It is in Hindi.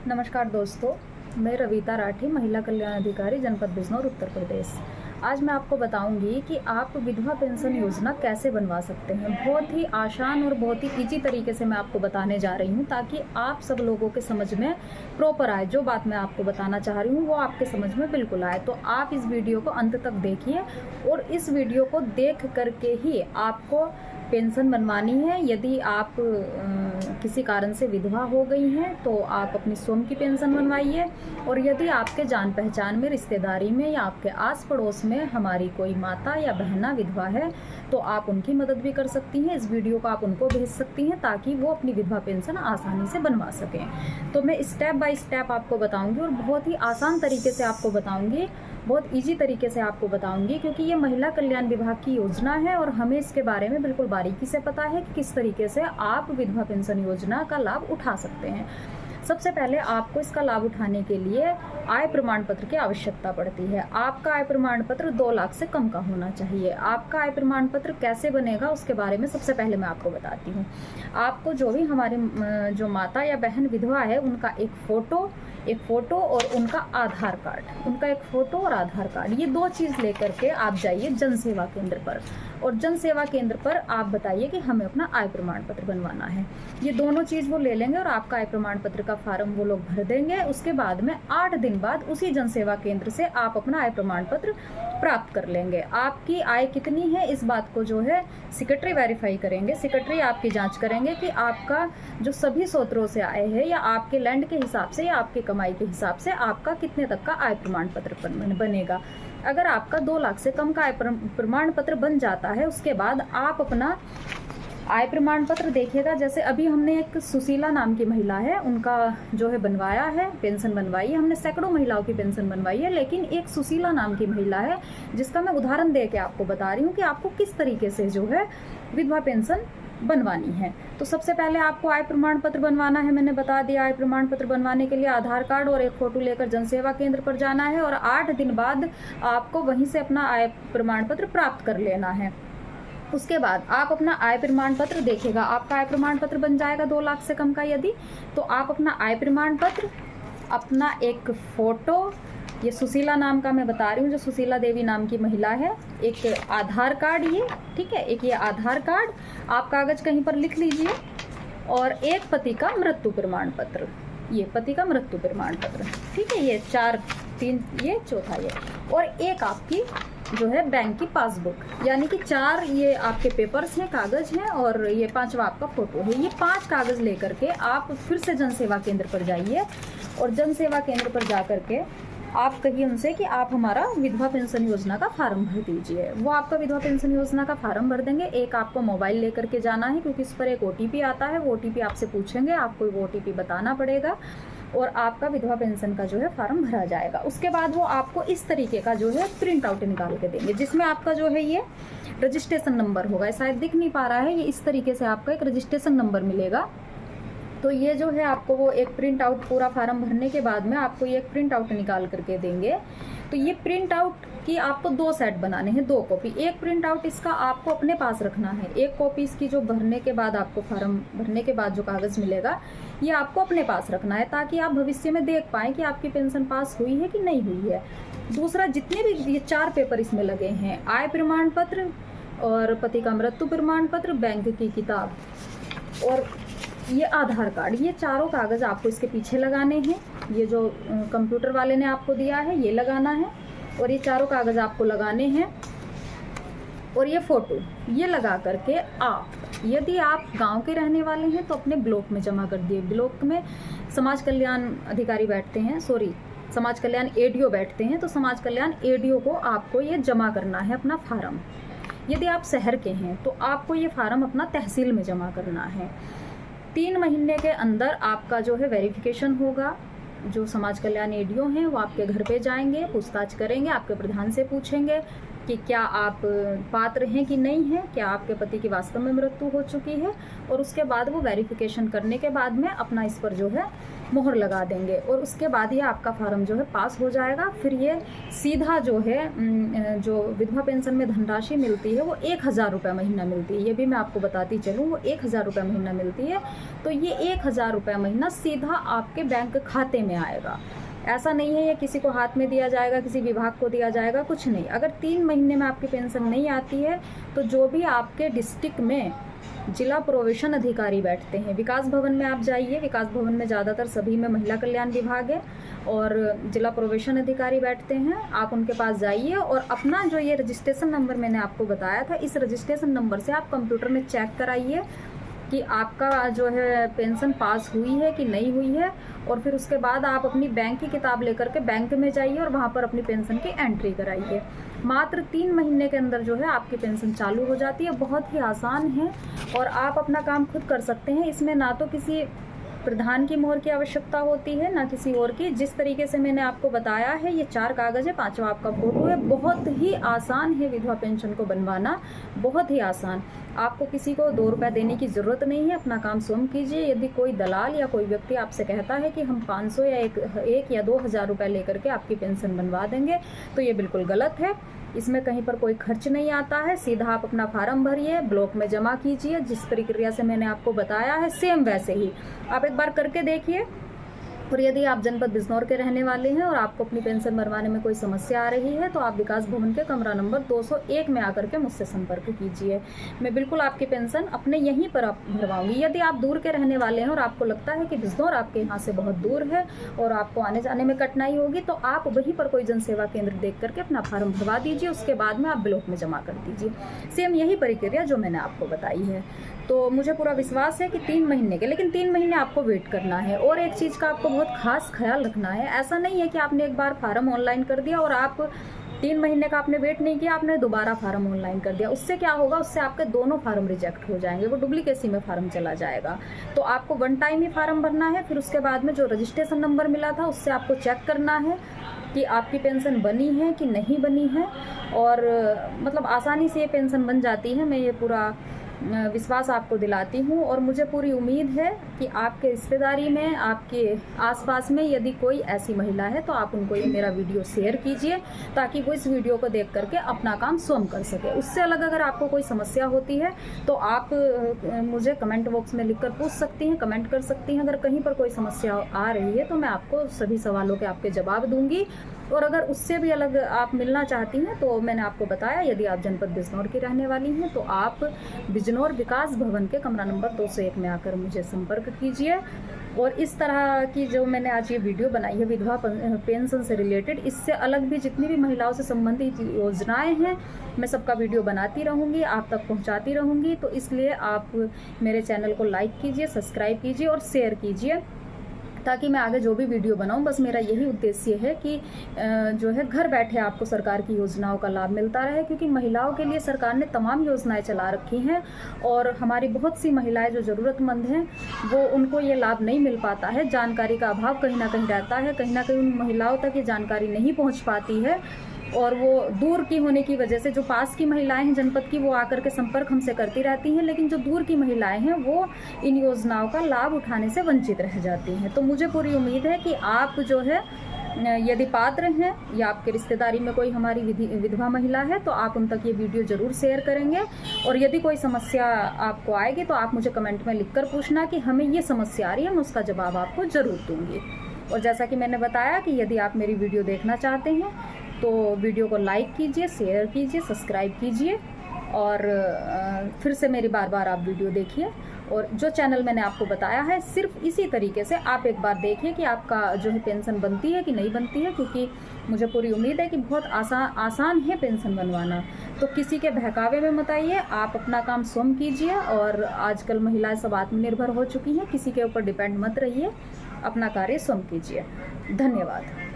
नमस्कार दोस्तों, मैं रविता राठी, महिला कल्याण अधिकारी, जनपद बिजनौर, उत्तर प्रदेश। आज मैं आपको बताऊंगी कि आप विधवा पेंशन योजना कैसे बनवा सकते हैं। बहुत ही आसान और बहुत ही ईजी तरीके से मैं आपको बताने जा रही हूं, ताकि आप सब लोगों के समझ में प्रॉपर आए। जो बात मैं आपको बताना चाह रही हूं वो आपके समझ में बिल्कुल आए। तो आप इस वीडियो को अंत तक देखिए और इस वीडियो को देख करके ही आपको पेंशन बनवानी है। यदि आप किसी कारण से विधवा हो गई हैं तो आप अपनी स्वयं की पेंशन बनवाइए, और यदि आपके जान पहचान में, रिश्तेदारी में या आपके आस पड़ोस में हमारी कोई माता या बहना विधवा है तो आप उनकी मदद भी कर सकती हैं। इस वीडियो को आप उनको भेज सकती हैं ताकि वो अपनी विधवा पेंशन आसानी से बनवा सकें। तो मैं स्टेप बाय स्टेप आपको बताऊंगी और बहुत ही आसान तरीके से आपको बताऊंगी, बहुत इजी तरीके से आपको बताऊंगी, क्योंकि ये महिला कल्याण विभाग की योजना है और हमें इसके बारे में बिल्कुल बारीकी से पता है कि किस तरीके से आप विधवा पेंशन योजना का लाभ उठा सकते हैं। सबसे पहले आपको इसका लाभ उठाने के लिए आय प्रमाण पत्र की आवश्यकता पड़ती है। आपका आय प्रमाण पत्र 2 लाख से कम का होना चाहिए। आपका आय प्रमाण पत्र कैसे बनेगा उसके बारे में सबसे पहले मैं आपको बताती हूँ। आपको जो भी हमारे जो माता या बहन विधवा है उनका एक फोटो और उनका आधार कार्ड, उनका एक फोटो और आधार कार्ड, ये 2 चीज़ लेकर के आप जाइए जन सेवा केंद्र पर, और जन सेवा केंद्र पर आप बताइए कि हमें अपना आय प्रमाण पत्र बनवाना है। ये दोनों चीज़ वो ले लेंगे और आपका आय प्रमाण पत्र का फार्म वो लोग भर देंगे। उसके बाद में 8 दिन बाद उसी जन सेवा केंद्र से आप अपना आय प्रमाण पत्र प्राप्त कर लेंगे। आपकी आय कितनी है इस बात को जो है सेक्रेटरी वेरीफाई करेंगे। सेक्रेटरी आपकी जांच करेंगे कि आपका जो सभी स्रोतों से आय है या आपके लैंड के हिसाब से या आपकी कमाई के हिसाब से आपका कितने तक का आय प्रमाण पत्र बनेगा। अगर आपका 2 लाख से कम का आय प्रमाण पत्र बन जाता है, उसके बाद आप अपना आय प्रमाण पत्र देखिएगा। जैसे अभी हमने एक सुशीला नाम की महिला है, उनका जो है बनवाया है, पेंशन बनवाई है। हमने सैकड़ों महिलाओं की पेंशन बनवाई है, लेकिन एक सुशीला नाम की महिला है जिसका मैं उदाहरण दे के आपको बता रही हूँ कि आपको किस तरीके से जो है विधवा पेंशन बनवानी है। तो सबसे पहले आपको आय प्रमाण पत्र बनवाना है, मैंने बता दिया। आय प्रमाण पत्र बनवाने के लिए आधार कार्ड और एक फोटो लेकर जन सेवा केंद्र पर जाना है, और 8 दिन बाद आपको वहीं से अपना आय प्रमाण पत्र प्राप्त कर लेना है। उसके बाद आप अपना आय प्रमाण पत्र देखिएगा। आपका आय प्रमाण पत्र बन जाएगा 2 लाख से कम का यदि, तो आप अपना आय प्रमाण पत्र, अपना एक फोटो, ये सुशीला नाम का मैं बता रही हूँ, जो सुशीला देवी नाम की महिला है, एक आधार कार्ड, ये ठीक है, एक ये आधार कार्ड आप कागज कहीं पर लिख लीजिए, और एक पति का मृत्यु प्रमाण पत्र, ये पति का मृत्यु प्रमाण पत्र, ठीक है, ये 4, 3, ये चौथा ये, और एक आपकी जो है बैंक की पासबुक, यानी कि 4 ये आपके पेपर्स हैं, कागज हैं, और ये 5वां आपका फोटो है। ये 5 कागज लेकर के आप फिर से जन सेवा केंद्र पर जाइए, और जन सेवा केंद्र पर जा करके आप कहिए उनसे कि आप हमारा विधवा पेंशन योजना का फार्म भर दीजिए। वो आपका विधवा पेंशन योजना का फार्म भर देंगे। एक आपको मोबाइल लेकर के जाना है, क्योंकि इस पर एक OTP आता है। वो OTP आपसे पूछेंगे, आपको वो OTP बताना पड़ेगा, और आपका विधवा पेंशन का जो है फार्म भरा जाएगा। उसके बाद वो आपको इस तरीके का जो है प्रिंट आउट निकाल के देंगे, जिसमें आपका जो है ये रजिस्ट्रेशन नंबर होगा। शायद दिख नहीं पा रहा है, ये इस तरीके से आपका एक रजिस्ट्रेशन नंबर मिलेगा। तो ये जो है आपको वो एक प्रिंट आउट, पूरा फार्म भरने के बाद में आपको ये एक प्रिंट आउट निकाल करके देंगे। तो ये प्रिंट आउट की आपको 2 सेट बनाने हैं, 2 कॉपी। एक प्रिंट आउट इसका आपको अपने पास रखना है, एक कॉपी इसकी जो भरने के बाद आपको फार्म भरने के बाद जो कागज मिलेगा ये आपको अपने पास रखना है, ताकि आप भविष्य में देख पाएं कि आपकी पेंशन पास हुई है कि नहीं हुई है। दूसरा, जितने भी ये 4 पेपर इसमें लगे हैं, आय प्रमाण पत्र और पति का मृत्यु प्रमाण पत्र, बैंक की किताब और ये आधार कार्ड, ये चारों कागज आपको इसके पीछे लगाने हैं। ये जो कंप्यूटर वाले ने आपको दिया है ये लगाना है, और ये चारों कागज आपको लगाने हैं, और ये फोटो ये लगा करके आप, यदि आप गांव के रहने वाले हैं तो अपने ब्लॉक में जमा कर दिए। ब्लॉक में समाज कल्याण अधिकारी बैठते हैं, समाज कल्याण ADO बैठते हैं, तो समाज कल्याण ADO को आपको ये जमा करना है अपना फार्म। यदि आप शहर के हैं तो आपको ये फार्म अपना तहसील में जमा करना है। 3 महीने के अंदर आपका जो है वेरिफिकेशन होगा। जो समाज कल्याण ADO हैं वो आपके घर पे जाएंगे, पूछताछ करेंगे, आपके प्रधान से पूछेंगे कि क्या आप पात्र हैं कि नहीं हैं, क्या आपके पति की वास्तव में मृत्यु हो चुकी है, और उसके बाद वो वेरिफिकेशन करने के बाद में अपना इस पर जो है मोहर लगा देंगे और उसके बाद ये आपका फार्म जो है पास हो जाएगा। फिर ये सीधा जो है जो विधवा पेंशन में धनराशि मिलती है वो 1000 रुपये महीना मिलती है। ये भी मैं आपको बताती चलूँ, वो 1000 रुपये महीना मिलती है। तो ये 1000 रुपये महीना सीधा आपके बैंक खाते में आएगा। ऐसा नहीं है ये किसी को हाथ में दिया जाएगा, किसी विभाग को दिया जाएगा, कुछ नहीं। अगर 3 महीने में आपकी पेंशन नहीं आती है तो जो भी आपके डिस्ट्रिक्ट में जिला प्रोवेशन अधिकारी बैठते हैं, विकास भवन में आप जाइए, विकास भवन में ज़्यादातर सभी में महिला कल्याण विभाग है और जिला प्रोवेशन अधिकारी बैठते हैं। आप उनके पास जाइए और अपना जो ये रजिस्ट्रेशन नंबर मैंने आपको बताया था, इस रजिस्ट्रेशन नंबर से आप कंप्यूटर में चेक कराइए कि आपका जो है पेंशन पास हुई है कि नहीं हुई है। और फिर उसके बाद आप अपनी बैंक की किताब लेकर के बैंक में जाइए और वहाँ पर अपनी पेंशन की एंट्री कराइए। मात्र 3 महीने के अंदर जो है आपकी पेंशन चालू हो जाती है। बहुत ही आसान है और आप अपना काम खुद कर सकते हैं। इसमें ना तो किसी प्रधान की मोहर की आवश्यकता होती है ना किसी और की। जिस तरीके से मैंने आपको बताया है, ये 4 कागज़ है, 5वां आपका फोटो है। बहुत ही आसान है विधवा पेंशन को बनवाना, बहुत ही आसान। आपको किसी को 2 रुपये देने की ज़रूरत नहीं है, अपना काम स्वयं कीजिए। यदि कोई दलाल या कोई व्यक्ति आपसे कहता है कि हम 500 या 1 या 2000 रुपये लेकर के आपकी पेंशन बनवा देंगे, तो ये बिल्कुल गलत है। इसमें कहीं पर कोई खर्च नहीं आता है। सीधा आप अपना फार्म भरिए, ब्लॉक में जमा कीजिए। जिस प्रक्रिया से मैंने आपको बताया है सेम वैसे ही आप एक बार करके देखिए। और यदि आप जनपद बिजनौर के रहने वाले हैं और आपको अपनी पेंशन भरवाने में कोई समस्या आ रही है तो आप विकास भवन के कमरा नंबर 201 में आकर के मुझसे संपर्क कीजिए। मैं बिल्कुल आपकी पेंशन अपने यहीं पर भरवाऊंगी। यदि आप दूर के रहने वाले हैं और आपको लगता है कि बिजनौर आपके यहाँ से बहुत दूर है और आपको आने जाने में कठिनाई होगी, तो आप वहीं पर कोई जनसेवा केंद्र देख करके अपना फार्म भरवा दीजिए। उसके बाद में आप ब्लॉक में जमा कर दीजिए। सेम यही प्रक्रिया जो मैंने आपको बताई है। तो मुझे पूरा विश्वास है कि 3 महीने के, लेकिन 3 महीने आपको वेट करना है। और एक चीज़ का आपको बहुत खास ख्याल रखना है, ऐसा नहीं है कि आपने एक बार फार्म ऑनलाइन कर दिया और आप 3 महीने का आपने वेट नहीं किया, आपने दोबारा फार्म ऑनलाइन कर दिया। उससे क्या होगा, उससे आपके दोनों फार्म रिजेक्ट हो जाएंगे, वो डुप्लीकेसी में फार्म चला जाएगा। तो आपको 1 टाइम ही फार्म भरना है। फिर उसके बाद में जो रजिस्ट्रेशन नंबर मिला था उससे आपको चेक करना है कि आपकी पेंशन बनी है कि नहीं बनी है। और मतलब आसानी से ये पेंशन बन जाती है, मैं ये पूरा विश्वास आपको दिलाती हूँ। और मुझे पूरी उम्मीद है कि आपके रिश्तेदारी में, आपके आसपास में यदि कोई ऐसी महिला है तो आप उनको ये मेरा वीडियो शेयर कीजिए ताकि वो इस वीडियो को देख करके अपना काम स्वयं कर सके। उससे अलग अगर आपको कोई समस्या होती है तो आप मुझे कमेंट बॉक्स में लिखकर पूछ सकती हैं, कमेंट कर सकती हैं। अगर कहीं पर कोई समस्या आ रही है तो मैं आपको सभी सवालों के आपके जवाब दूंगी। और अगर उससे भी अलग आप मिलना चाहती हैं तो मैंने आपको बताया, यदि आप जनपद बिजनौर की रहने वाली हैं तो आप बिजनौर विकास भवन के कमरा नंबर 201 में आकर मुझे संपर्क कीजिए। और इस तरह की जो मैंने आज ये वीडियो बनाई है विधवा पेंशन से रिलेटेड, इससे अलग भी जितनी भी महिलाओं से संबंधित योजनाएं हैं मैं सबका वीडियो बनाती रहूँगी, आप तक पहुँचाती रहूँगी। तो इसलिए आप मेरे चैनल को लाइक कीजिए, सब्सक्राइब कीजिए और शेयर कीजिए ताकि मैं आगे जो भी वीडियो बनाऊं, बस मेरा यही उद्देश्य है कि जो है घर बैठे आपको सरकार की योजनाओं का लाभ मिलता रहे। क्योंकि महिलाओं के लिए सरकार ने तमाम योजनाएं चला रखी हैं और हमारी बहुत सी महिलाएं जो ज़रूरतमंद हैं वो उनको ये लाभ नहीं मिल पाता है। जानकारी का अभाव कहीं ना कहीं रहता है, कहीं ना कहीं उन महिलाओं तक ये जानकारी नहीं पहुँच पाती है। और वो दूर की होने की वजह से जो पास की महिलाएं हैं जनपद की, वो आकर के संपर्क हमसे करती रहती हैं, लेकिन जो दूर की महिलाएं हैं वो इन योजनाओं का लाभ उठाने से वंचित रह जाती हैं। तो मुझे पूरी उम्मीद है कि आप जो है यदि पात्र हैं या आपके रिश्तेदारी में कोई हमारी विधवा महिला है तो आप उन तक ये वीडियो ज़रूर शेयर करेंगे। और यदि कोई समस्या आपको आएगी तो आप मुझे कमेंट में लिखकर पूछना कि हमें ये समस्या आ रही है, मैं उसका जवाब आपको ज़रूर दूँगी। और जैसा कि मैंने बताया कि यदि आप मेरी वीडियो देखना चाहते हैं तो वीडियो को लाइक कीजिए, शेयर कीजिए, सब्सक्राइब कीजिए और फिर से मेरी बार बार आप वीडियो देखिए। और जो चैनल मैंने आपको बताया है सिर्फ इसी तरीके से आप एक बार देखिए कि आपका जो है पेंशन बनती है कि नहीं बनती है। क्योंकि मुझे पूरी उम्मीद है कि बहुत आसान है पेंशन बनवाना। तो किसी के बहकावे में मत आइए, आप अपना काम स्वयं कीजिए। और आजकल महिलाएं सब आत्मनिर्भर हो चुकी हैं, किसी के ऊपर डिपेंड मत रहिए, अपना कार्य स्वयं कीजिए। धन्यवाद।